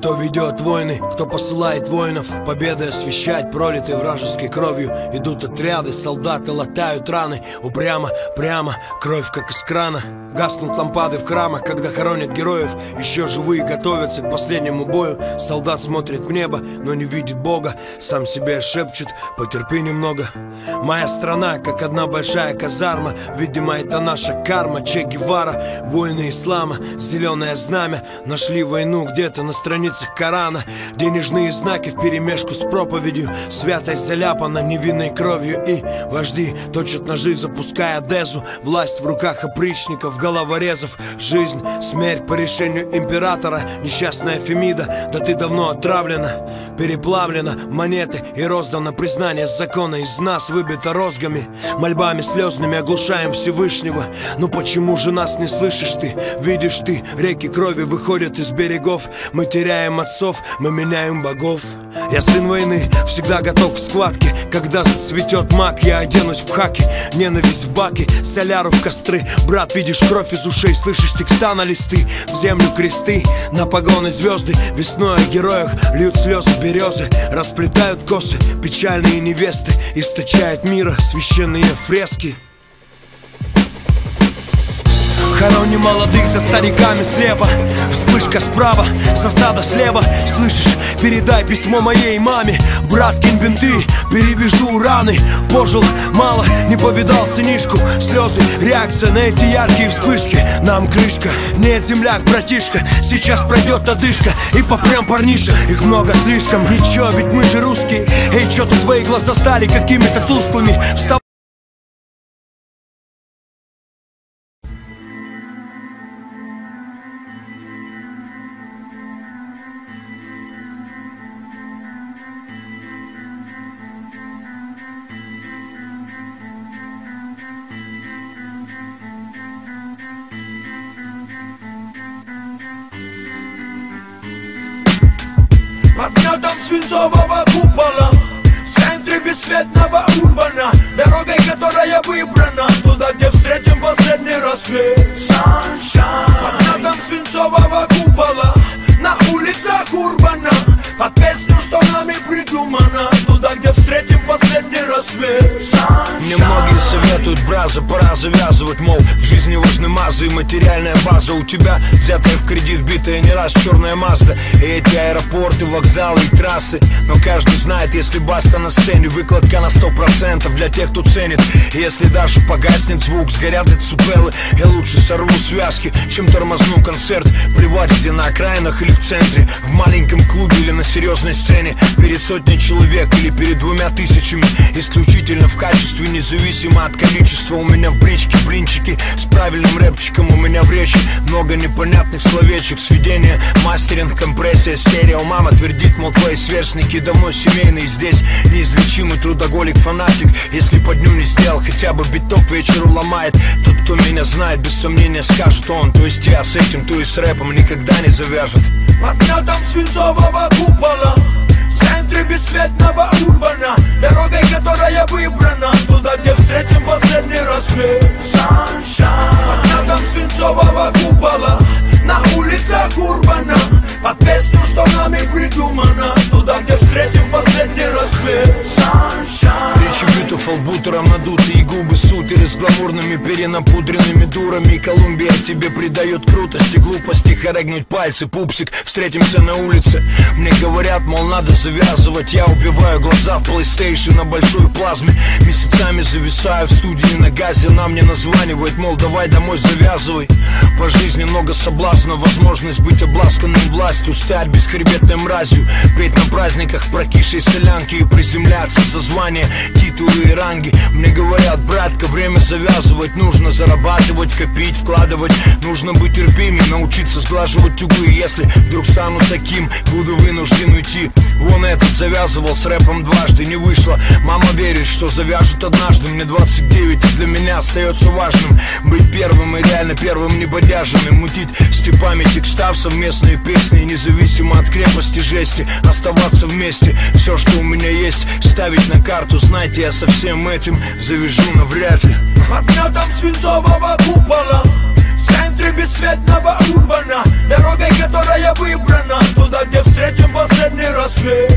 Кто ведет войны, кто посылает воинов, победы освещать, пролитой вражеской кровью. Идут отряды, солдаты латают раны. Упрямо, прямо, кровь как из крана. Гаснут лампады в храмах, когда хоронят героев. Еще живые готовятся к последнему бою. Солдат смотрит в небо, но не видит Бога. Сам себе шепчет: потерпи немного. Моя страна, как одна большая казарма. Видимо, это наша карма. Че Гевара, воины ислама, зеленое знамя. Нашли войну где-то на страницах Корана. Денежные знаки вперемешку с проповедью. Святость заляпана невинной кровью. И вожди точат ножи, запуская дезу. Власть в руках опричников, головорезов. Жизнь, смерть по решению императора. Несчастная Фемида, да ты давно отравлена. Переплавлена монеты и роздано признание закона. Из нас выбито розгами, мольбами слезными оглушаем Всевышнего. Ну почему же нас не слышишь ты? Видишь ты, реки крови выходят из берегов. Мы теряем отцов, мы меняем богов. Я сын войны, всегда готов к схватке. Когда зацветет мак, я оденусь в хаки. Ненависть в баки, соляру в костры. Брат, видишь кровь из ушей, слышишь текста на листы. В землю кресты, на погоны звезды. Весной о героях льют слезы березы. Расплетают косы печальные невесты. Источает мира священные фрески. Хороним молодых за стариками слепо. Вспышка справа, засада слева. Слышишь, передай письмо моей маме. Брат, кинь бинты, перевяжу раны. Пожил мало, не повидал сынишку. Слезы, реакция на эти яркие вспышки. Нам крышка, нет, земляк, братишка. Сейчас пройдет одышка и попрям парниша. Их много слишком, ничего, ведь мы же русские. Эй, чё тут твои глаза стали какими-то тусклыми? Вставай. Под гнетом свинцового купола, в центре бесцветного урбана, дорогой, которая выбрана, туда, где встретим последний рассвет. Sunshine. Под гнетом свинцового купола, на улицах урбана, под песню, что нами придумана, туда, где встретим последний рассвет. Мне многие советуют, браза, пора завязывать, мол, в жизни важны мазы и материальная база. У тебя взятая в кредит, битая не раз черная Мазда. И эти аэропорты, вокзалы и трассы. Но каждый знает, если баста на сцене, выкладка на 100% для тех, кто ценит. И если даже погаснет звук, сгорят эти супеллы, я лучше сорву связки, чем тормозну концерт. Плевать, где на окраинах или в центре, в маленьком клубе или на серьезной сцене, перед сотней человек или перед 2000. Исключительно в качестве, независимо от количества. У меня в бричке блинчики с правильным рэпчиком. У меня в речи много непонятных словечек. Сведение, мастеринг, компрессия, стерео. Мама твердит, мол, твои сверстники давно семейные. Здесь неизлечимый трудоголик, фанатик. Если по дню не сделал хотя бы биток, вечеру ломает. Тот, кто меня знает, без сомнения скажет он. То есть я с этим, то и с рэпом никогда не завяжет. Под гнетом свинцового купола, в центре бесцветного урбана, дорогой, которая выбрана, туда, где встретим последний рассвет. Sunshine. Под гнетом свинцового купола, на улицах урбана, под песню, что нами придумана, туда, где встретим последний рассвет. Sunshine. Речи beautiful, бутером надутые губы, сутеры с гламурными перенапудренными дурами. Колумбия тебе придает крутости, глупости, хорегнуть пальцы, пупсик, встретимся на улице. Мне говорят, мол, надо завязывать. Я убиваю глаза в PlayStation на большой плазме. Месяцами зависаю в студии на газе. Она мне названивает, мол, давай домой завязывай. По жизни много соблазнов, возможность быть обласканным властью, стать бесхребетной мразью, петь на праздниках прокисшей солянки и приземляться за звания, титулы и ранги. Мне говорят, братка, время завязывать. Нужно зарабатывать, копить, вкладывать. Нужно быть терпимее, научиться сглаживать углы. Если вдруг стану таким, буду вынужден уйти. Вон этот завязывал с рэпом дважды, не вышло. Мама верит, что завяжет однажды. Мне 29, и для меня остается важным быть первым и реально первым, не бодяжим. И мутить степами текста в совместные песни, независимо от крепости жести. Оставаться вместе, все, что у меня есть, ставить на карту. Знаете, я со всем этим завяжу навряд ли. Под гнетом свинцового купола, в центре бесцветного урбана, дорогой, которая выбрана, туда, где встретим росли.